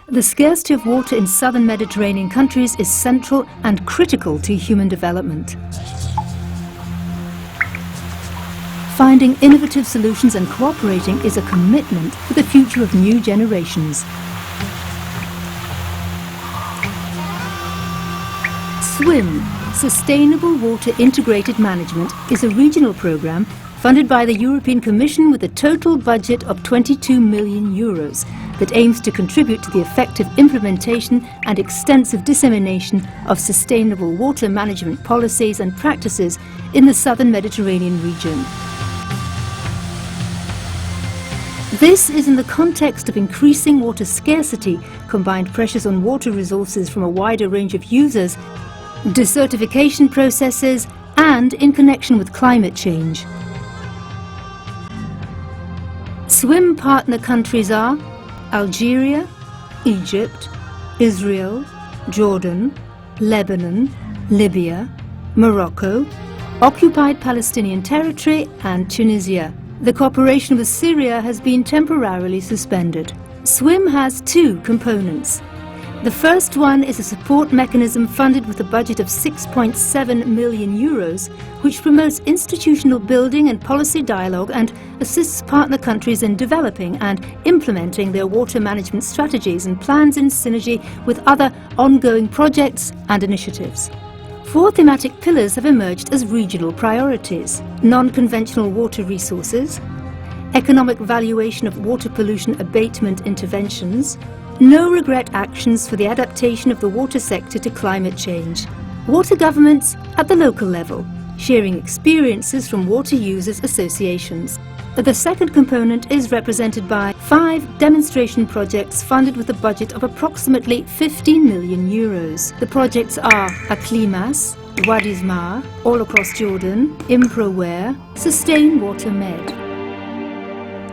The scarcity of water in southern Mediterranean countries is central and critical to human development. Finding innovative solutions and cooperating is a commitment for the future of new generations. SWIM, Sustainable Water Integrated Management, is a regional programme funded by the European Commission with a total budget of €22 million that aims to contribute to the effective implementation and extensive dissemination of sustainable water management policies and practices in the southern Mediterranean region. This is in the context of increasing water scarcity, combined pressures on water resources from a wider range of users, desertification processes, and in connection with climate change. SWIM partner countries are Algeria, Egypt, Israel, Jordan, Lebanon, Libya, Morocco, Occupied Palestinian Territory and Tunisia. The cooperation with Syria has been temporarily suspended. SWIM has two components. The first one is a support mechanism funded with a budget of €6.7 million, which promotes institutional building and policy dialogue and assists partner countries in developing and implementing their water management strategies and plans in synergy with other ongoing projects and initiatives. Four thematic pillars have emerged as regional priorities: non-conventional water resources, economic valuation of water pollution abatement interventions, no-regret actions for the adaptation of the water sector to climate change, water governments at the local level, sharing experiences from water users associations. The second component is represented by 5 demonstration projects funded with a budget of approximately €15 million. The projects are Aklimas, Wadismar, all across Jordan, Improware, Sustain Water Med.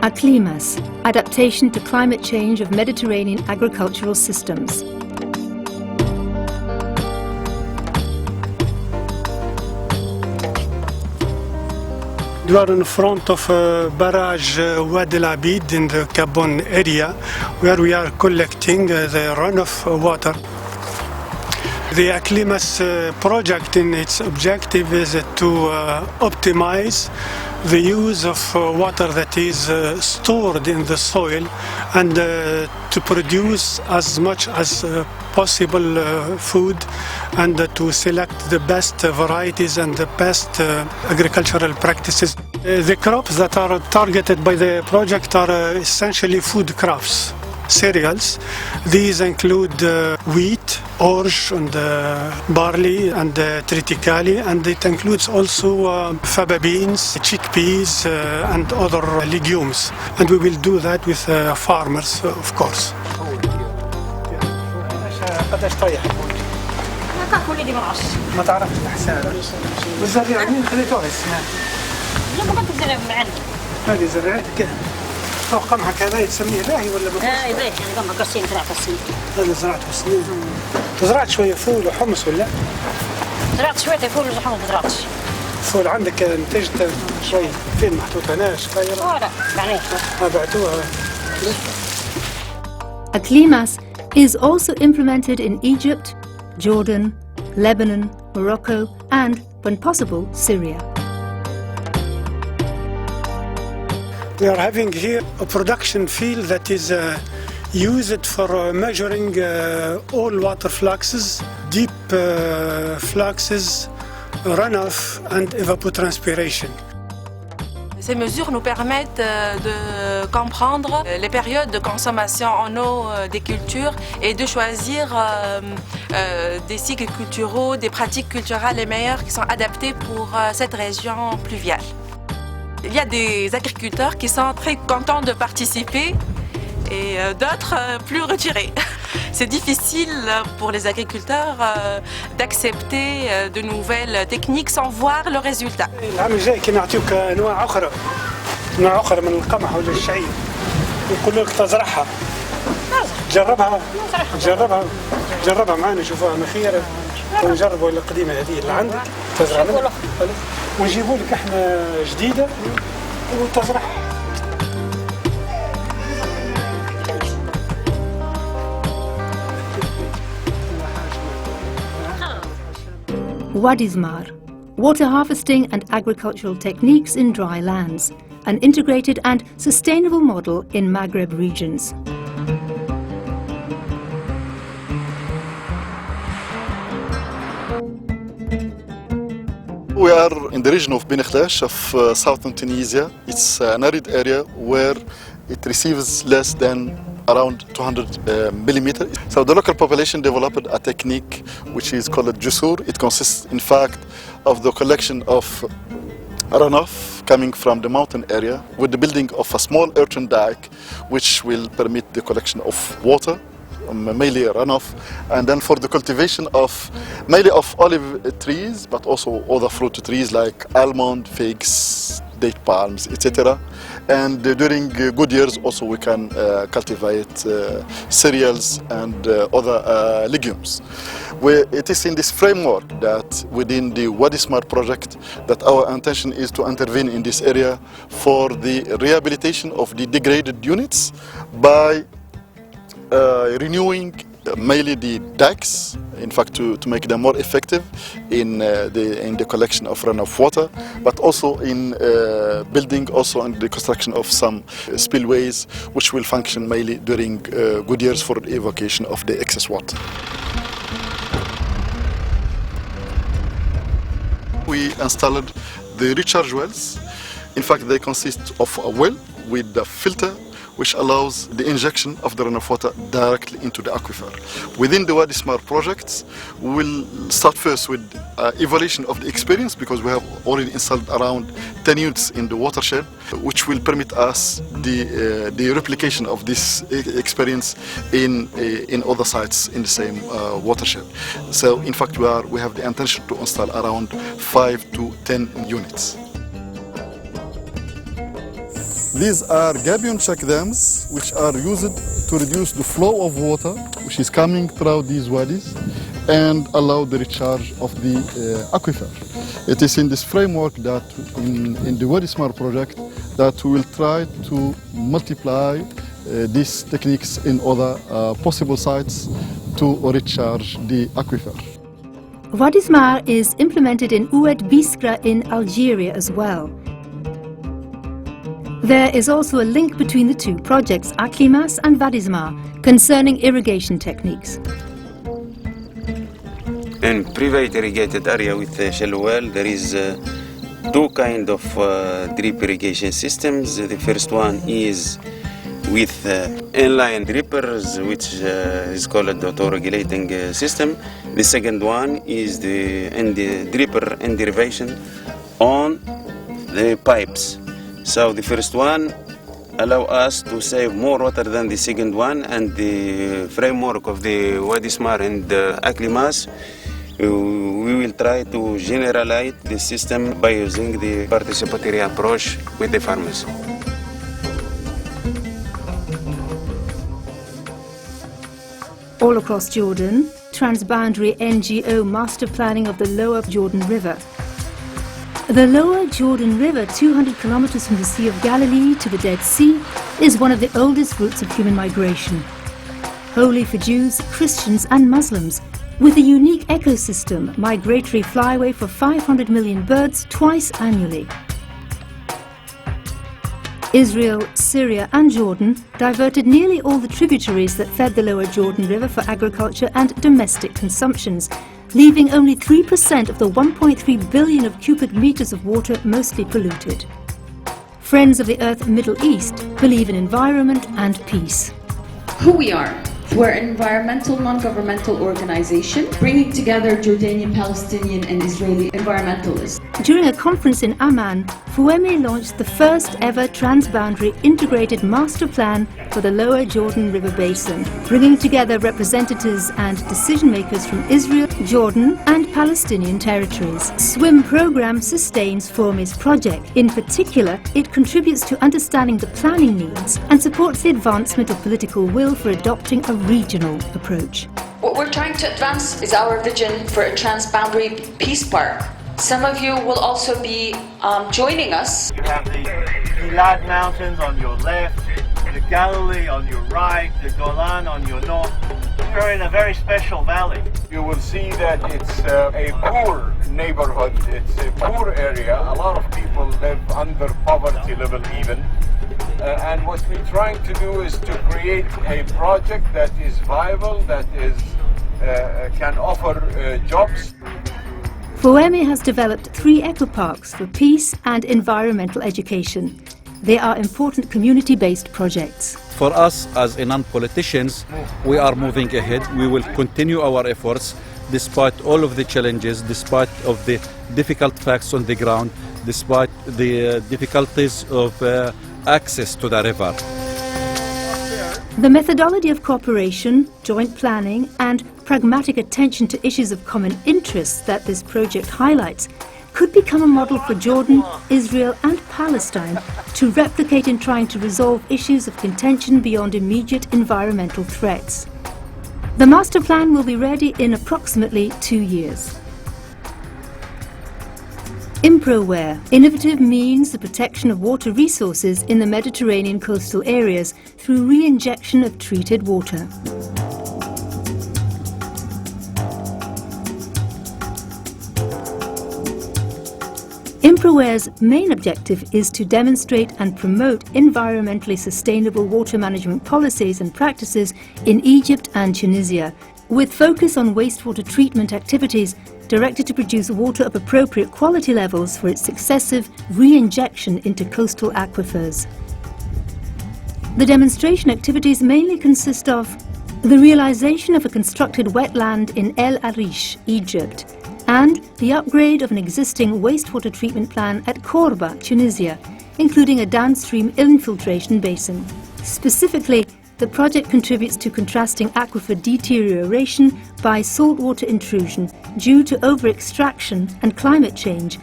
Aklimas, adaptation to climate change of Mediterranean agricultural systems. We are in front of barrage Wadi El Abid in the Gabon area, where we are collecting the runoff water. The Aklimas project, in its objective, is to optimize the use of water that is stored in the soil and to produce as much as possible food, and to select the best varieties and the best agricultural practices. The crops that are targeted by the project are essentially food crops, cereals. These include wheat, orge, and barley, and triticale, and it includes also faba beans, chickpeas, and other legumes. And we will do that with farmers, of course. قداش طايح؟ ما كان كل دي ما نعرفش. ما تعرفش الحساب. والزريعة منين خليتوها السنة؟ لا ما كنت زرع من عندي. هذه زرعتك فوق قمحك هذا تسميه باهي ولا ما؟ باهي يعني قمح قصين زرعت السنين. هذا زرعته السنين. زرعت شوية فول وحمص ولا؟ زرعت شوية فول وحمص ما زرعتش. فول عندك نتجت شوية، فين محطوط هنا صغيرة؟ لا بعناه. بعتوها. Aklimas is also implemented in Egypt, Jordan, Lebanon, Morocco, and, when possible, Syria. We are having here a production field that is used for measuring all water fluxes, deep fluxes, runoff, and evapotranspiration. Ces mesures nous permettent de comprendre les périodes de consommation en eau des cultures et de choisir des cycles culturaux, des pratiques culturelles les meilleures qui sont adaptées pour cette région pluviale. Il y a des agriculteurs qui sont très contents de participer et d'autres plus retirés. C'est difficile pour les agriculteurs d'accepter de nouvelles techniques sans voir le résultat. العام الجاي كي نعطيوك انواع اخرى من القمح ولا الشعير ونقول لك تزرعها جربها معنا نشوفوها مخيره ونجربوا القديمه هذه اللي عندك تزرع منها ونجيبوا لك احنا جديده وتزرعها. Wadismar, water harvesting and agricultural techniques in dry lands, an integrated and sustainable model in Maghreb regions. We are in the region of Beni Khlash of southern Tunisia. It's an arid area where it receives less than around 200 millimeters. So the local population developed a technique which is called Jusur. It consists in fact of the collection of runoff coming from the mountain area with the building of a small earthen dike which will permit the collection of water, mainly runoff, and then for the cultivation of mainly of olive trees, but also other fruit trees like almond, figs, date palms, etc. And during good years also we can cultivate cereals and other legumes. It is in this framework that within the Wadismar project that our intention is to intervene in this area for the rehabilitation of the degraded units by renewing mainly the dikes, in fact to make them more effective in the collection of runoff water, but also in building also and the construction of some spillways which will function mainly during good years for the evacuation of the excess water. We installed the recharge wells. In fact, they consist of a well with a filter which allows the injection of the runoff water directly into the aquifer. Within the Wadismar projects, we'll start first with evaluation of the experience because we have already installed around 10 units in the watershed, which will permit us the replication of this experience in other sites in the same watershed. So in fact, we have the intention to install around 5 to 10 units. These are gabion check dams which are used to reduce the flow of water which is coming throughout these wadis and allow the recharge of the aquifer. It is in this framework that in the Wadismar project that we will try to multiply these techniques in other possible sites to recharge the aquifer. Wadismar is implemented in Oued Biskra in Algeria as well. There is also a link between the two projects, Aklimas and Wadismar, concerning irrigation techniques. In private irrigated area with shallow well, there is two kinds of drip irrigation systems. The first one is with inline drippers, which is called the auto-regulating system. The second one is the dripper and derivation on the pipes. So the first one allow us to save more water than the second one, and the framework of the Wadismar and the Aklimas, we will try to generalize the system by using the participatory approach with the farmers. All across Jordan, transboundary NGO master planning of the Lower Jordan River. The Lower Jordan River, 200 kilometers from the Sea of Galilee to the Dead Sea, is one of the oldest routes of human migration. Holy for Jews, Christians and Muslims, with a unique ecosystem, migratory flyway for 500 million birds twice annually. Israel, Syria and Jordan diverted nearly all the tributaries that fed the Lower Jordan River for agriculture and domestic consumptions, leaving only 3% of the 1.3 billion of cubic meters of water mostly polluted. Friends of the Earth Middle East believe in environment and peace. Who we are. We're an environmental non-governmental organization bringing together Jordanian, Palestinian and Israeli environmentalists. During a conference in Amman, Fouemi launched the first ever transboundary integrated master plan for the Lower Jordan River Basin, bringing together representatives and decision makers from Israel, Jordan and Palestinian territories. SWIM program sustains Fouemi's project. In particular, it contributes to understanding the planning needs and supports the advancement of political will for adopting a regional approach. What we're trying to advance is our vision for a transboundary peace park. Some of you will also be joining us. You have the Gilad Mountains on your left, the Galilee on your right, the Golan on your north. We're in a very special valley. You will see that it's a poor neighborhood, it's a poor area. A lot of people live under poverty level even. And what we're trying to do is to create a project that is viable, that is can offer jobs. FOEME has developed 3 eco-parks for peace and environmental education. They are important community-based projects. For us as non-politicians, we are moving ahead. We will continue our efforts despite all of the challenges, despite of the difficult facts on the ground, despite the difficulties of access to the river. The methodology of cooperation, joint planning and pragmatic attention to issues of common interest that this project highlights could become a model for Jordan, Israel and Palestine to replicate in trying to resolve issues of contention beyond immediate environmental threats. The master plan will be ready in approximately 2 years. ImproWare, innovative means the protection of water resources in the Mediterranean coastal areas through re-injection of treated water. ImproWare's main objective is to demonstrate and promote environmentally sustainable water management policies and practices in Egypt and Tunisia, with focus on wastewater treatment activities directed to produce water of appropriate quality levels for its successive re-injection into coastal aquifers. The demonstration activities mainly consist of the realization of a constructed wetland in El Arish, Egypt, and the upgrade of an existing wastewater treatment plant at Korba, Tunisia, including a downstream infiltration basin. Specifically, the project contributes to contrasting aquifer deterioration by saltwater intrusion due to over-extraction and climate change,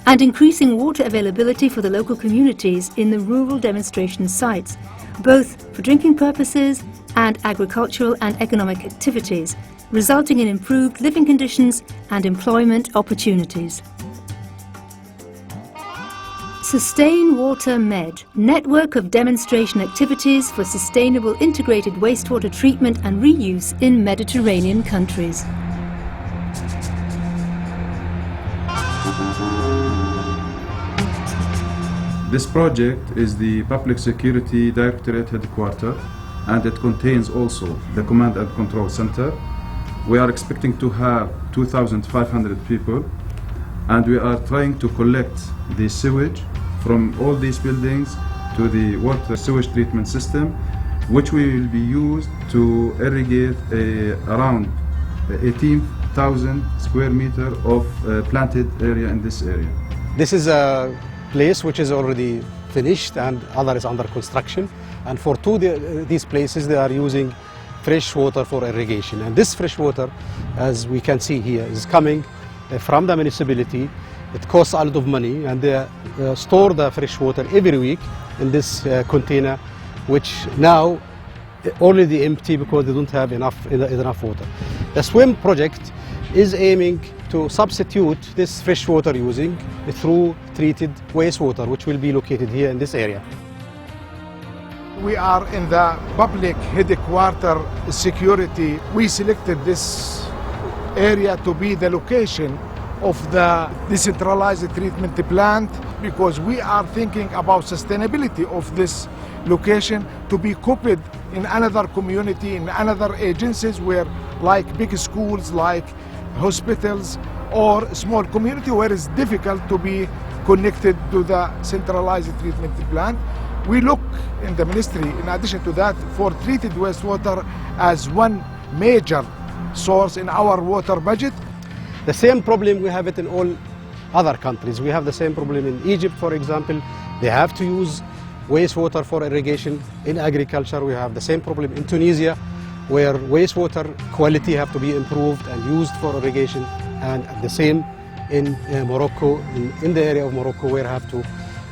and increasing water availability for the local communities in the rural demonstration sites, both for drinking purposes and agricultural and economic activities, resulting in improved living conditions and employment opportunities. Sustain Water Med, network of demonstration activities for sustainable integrated wastewater treatment and reuse in Mediterranean countries. This project is the Public Security Directorate headquarters, and it contains also the Command and Control Center. We are expecting to have 2,500 people, and we are trying to collect the sewage from all these buildings to the water sewage treatment system, which will be used to irrigate around 18,000 square meters of planted area in this area. This is a place which is already finished and other is under construction, and for these places they are using fresh water for irrigation, and this fresh water, as we can see here, is coming from the municipality. It costs a lot of money, and they store the fresh water every week in this container, which now already empty because they don't have enough water. The SWIM project is aiming to substitute this fresh water using through treated wastewater, which will be located here in this area. We are in the public headquarter security. We selected this area to be the location of the decentralized treatment plant because we are thinking about sustainability of this location to be copied in another community, in another agencies where like big schools, like hospitals or small community where it's difficult to be connected to the centralized treatment plant. We look in the ministry, in addition to that, for treated wastewater as one major source in our water budget. The same problem we have it in all other countries. We have the same problem in Egypt, for example. They have to use wastewater for irrigation. In agriculture, we have the same problem in Tunisia, where wastewater quality have to be improved and used for irrigation, and the same in Morocco, in the area of Morocco, where have to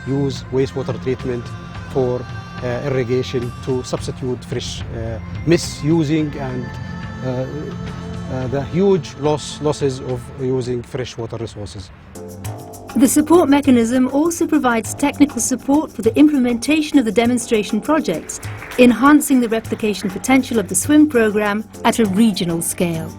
use wastewater treatment for irrigation to substitute fresh, misusing and the huge losses of using freshwater resources. The support mechanism also provides technical support for the implementation of the demonstration projects, enhancing the replication potential of the SWIM program at a regional scale.